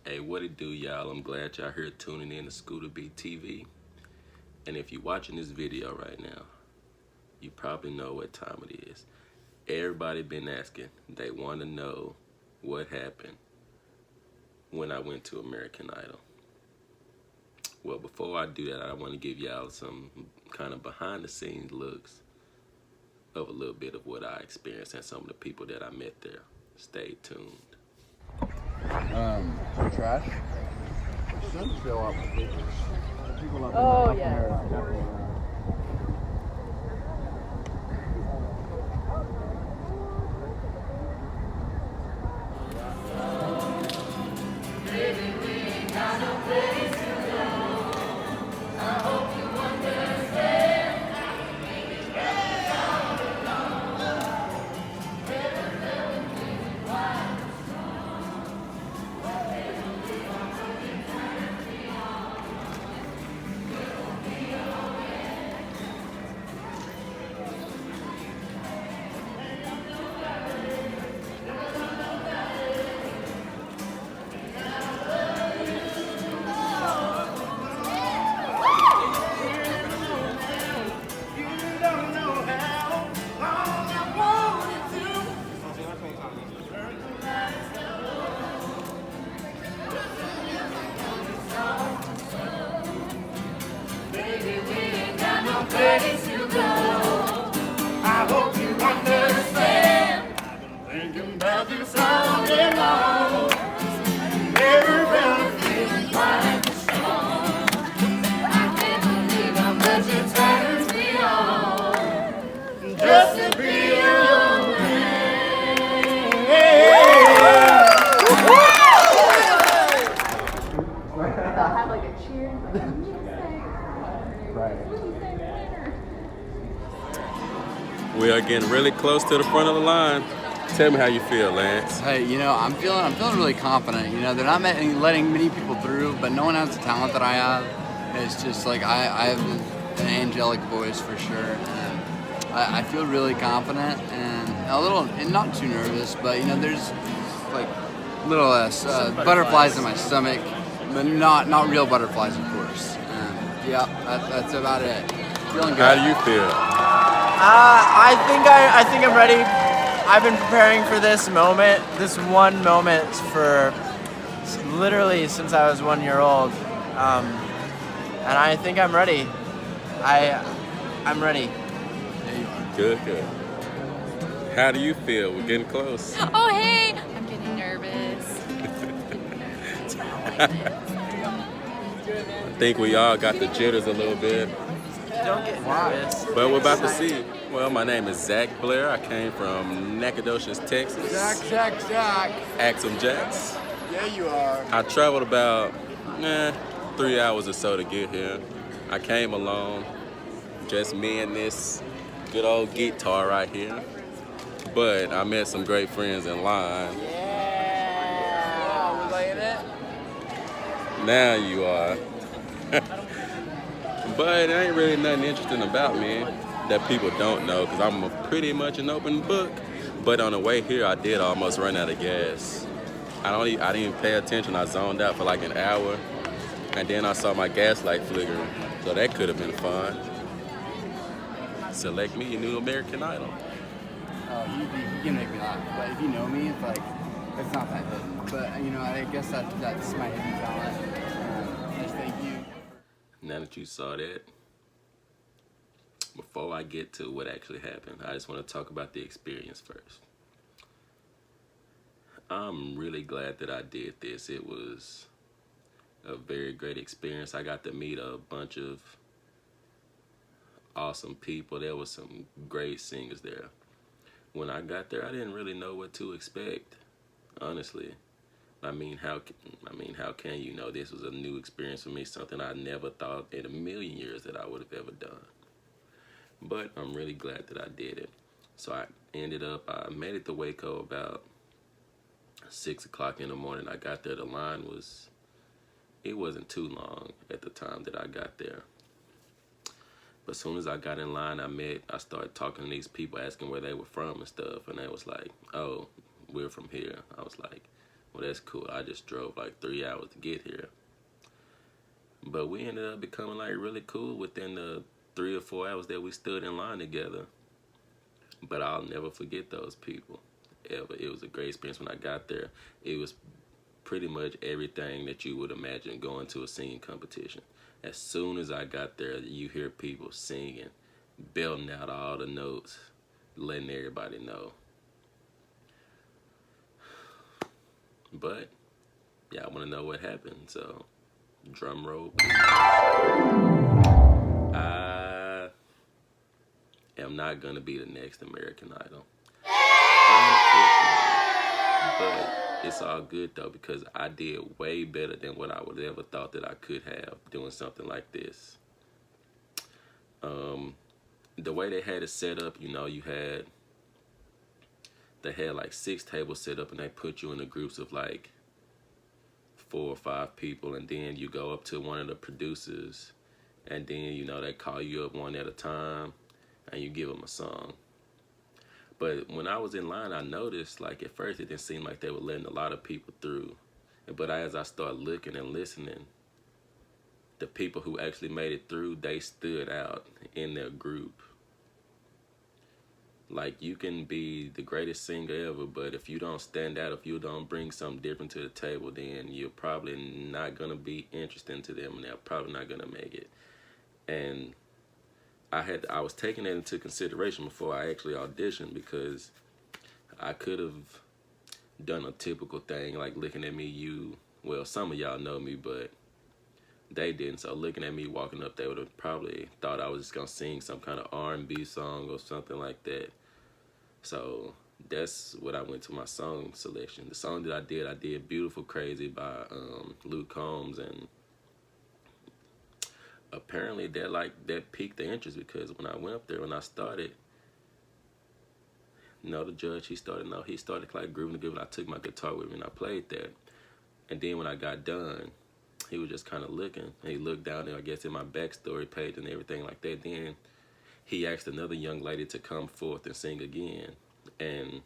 Hey, what it do, y'all? I'm glad y'all here tuning in to Scooter B TV. And if you're watching this video right now, you probably know what time it is. Everybody been asking. They want to know what happened when I went to American Idol. Well, before I do that, I want to give y'all some kind of behind the scenes looks of a little bit of what I experienced and some of the people that I met there. Stay tuned. Trash. Should fill up with people. People up Oh, in yeah. there are definitely place to go. I hope you understand. I've been thinking about this all day long. Never felt a feeling quite this strong. I can't believe how much it turns me on just to be your man. They'll have like a cheer. right. We are getting really close to the front of the line. Tell me how you feel, Lance. Hey, I'm feeling really confident. They're not letting many people through, but no one has the talent that I have. It's just like I have an angelic voice for sure, and I feel really confident and not too nervous. But there's like little butterflies in my stomach, but not real butterflies, of course. Yeah, that's about it. Feeling good. How do you feel? I think I'm ready. I've been preparing for this moment, this one moment, for literally since I was 1 year old, and I think I'm ready. I'm ready. Good. How do you feel? We're getting close. Oh, hey! I'm getting nervous. I think we all got the jitters a little bit, Don't get nervous. but we're about to see. Well, my name is Zach Blair. I came from Nacogdoches, Texas. Jack. Axum Jacks. Yeah, you are. I traveled about 3 hours or so to get here. I came alone, just me and this good old guitar right here. But I met some great friends in line. Yeah. We laying it. Now you are. But it ain't really nothing interesting about me that people don't know, because I'm pretty much an open book. But on the way here, I did almost run out of gas. I didn't even pay attention. I zoned out for like an hour, and then I saw my gas light flickering. So that could have been fun. Select me, your new American Idol. Oh, you can make me laugh, but if you know me, it's like it's not that hidden. But I guess that's my hidden talent. Just thank you. Now that you saw that, before I get to what actually happened, I just want to talk about the experience first. I'm really glad that I did this. It was a very great experience. I got to meet a bunch of awesome people. There was some great singers there. When I got there, I didn't really know what to expect, honestly. How can you know? This was a new experience for me, something I never thought in a million years that I would have ever done. But I'm really glad that I did it. So I made it to Waco about 6 o'clock in the morning. I got there, it wasn't too long at the time that I got there. But as soon as I got in line, I started talking to these people, asking where they were from and stuff. And they was like, oh, we're from here. I was like, well, that's cool. I just drove like 3 hours to get here. But we ended up becoming like really cool within the 3 or 4 hours that we stood in line together. But I'll never forget those people, ever. It was a great experience when I got there. It was pretty much everything that you would imagine going to a singing competition. As soon as I got there, you hear people singing, belting out all the notes, letting everybody know. But yeah, I want to know what happened. So, drum roll. I am not gonna be the next American Idol, but it's all good though because I did way better than what I would ever thought that I could have doing something like this. The way they had it set up, you know, they had like 6 tables set up and they put you in the groups of like 4 or 5 people, and then you go up to one of the producers, and then, you know, they call you up one at a time and you give them a song. But when I was in line, I noticed, like, at first it didn't seem like they were letting a lot of people through. But as I started looking and listening, the people who actually made it through, they stood out in their group. Like, you can be the greatest singer ever, but if you don't stand out, if you don't bring something different to the table, then you're probably not going to be interesting to them, and they're probably not going to make it. And I was taking that into consideration before I actually auditioned, because I could have done a typical thing like looking at me. Well, some of y'all know me, but they didn't. So looking at me walking up, they would have probably thought I was just gonna sing some kind of R&B song or something like that. So that's what I went to my song selection. The song that I did "Beautiful Crazy" by Luke Combs, and apparently that piqued the interest, because when I went up there, when I started, you know, the judge, he started like grooving the groove, and I took my guitar with me and I played that. And then when I got done, he was just kind of looking, and he looked down there, I guess, in my backstory page and everything like that. Then he asked another young lady to come forth and sing again. And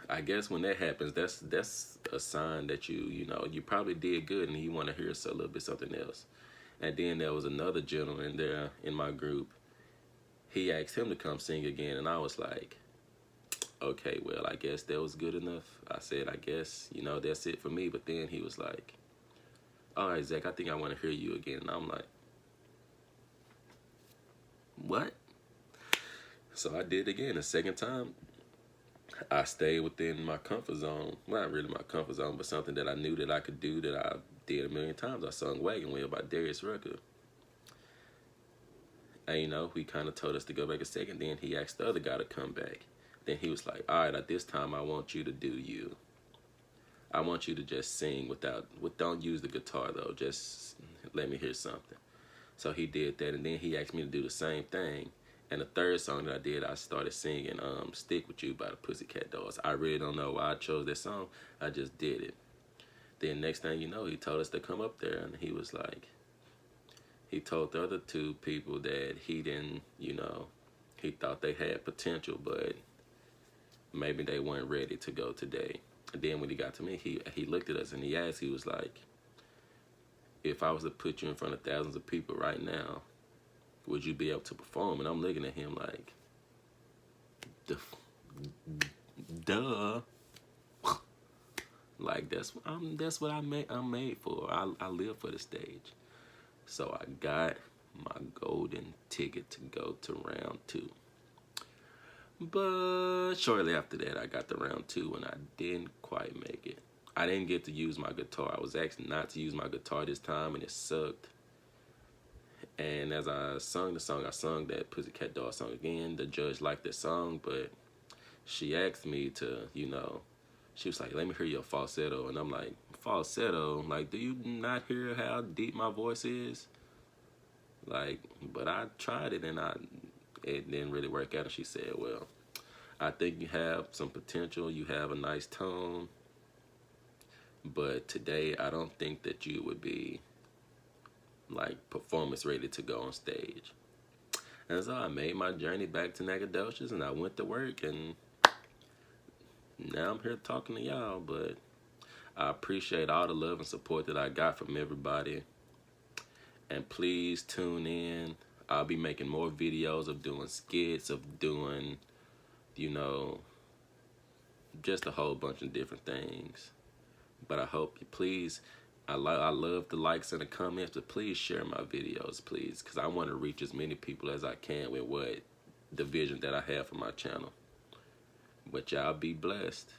I guess when that happens, that's a sign that you know, you probably did good and you want to hear a little bit something else. And then there was another gentleman there in my group. He asked him to come sing again, and I was like, okay, well, I guess that was good enough. I said, I guess, you know, that's it for me. But then he was like, all right, Zach, I think I want to hear you again. And I'm like, what? So I did it again. The second time, I stayed within my comfort zone. Well, not really my comfort zone, but something that I knew that I could do, that I did a million times. I sung Wagon Wheel by Darius Rucker. And, you know, he kind of told us to go back a second. Then he asked the other guy to come back. Then he was like, all right, at this time, I want you to do you. I want you to just sing don't use the guitar, though. Just let me hear something. So he did that, and then he asked me to do the same thing. And the third song that I did, I started singing Stick With You by the Pussycat Dolls. I really don't know why I chose that song. I just did it. Then next thing you know, he told us to come up there, and he was like, he told the other 2 people that he didn't, you know, he thought they had potential, but maybe they weren't ready to go today. And then when he got to me, he looked at us and he asked, he was like, if I was to put you in front of thousands of people right now, would you be able to perform? And I'm looking at him like, duh. Like, that's what I'm made for. I live for the stage. So I got my golden ticket to go to round 2. But shortly after that, I got to round 2, and I didn't quite make it. I didn't get to use my guitar. I was asked not to use my guitar this time, and it sucked. And as I sung the song, I sung that Pussycat Doll song again. The judge liked the song, but she asked me to, you know, she was like, let me hear your falsetto. And I'm like, falsetto? Like, do you not hear how deep my voice is? Like, but I tried it, and it didn't really work out. And she said, well, I think you have some potential. You have a nice tone. But today, I don't think that you would be, like, performance ready to go on stage. And so I made my journey back to Nacogdoches, and I went to work, and now I'm here talking to y'all, but I appreciate all the love and support that I got from everybody. And please tune in. I'll be making more videos of doing skits, of doing, you know, just a whole bunch of different things. But I hope you please, I love the likes and the comments, but please share my videos, please, because I want to reach as many people as I can with the vision that I have for my channel. But y'all be blessed.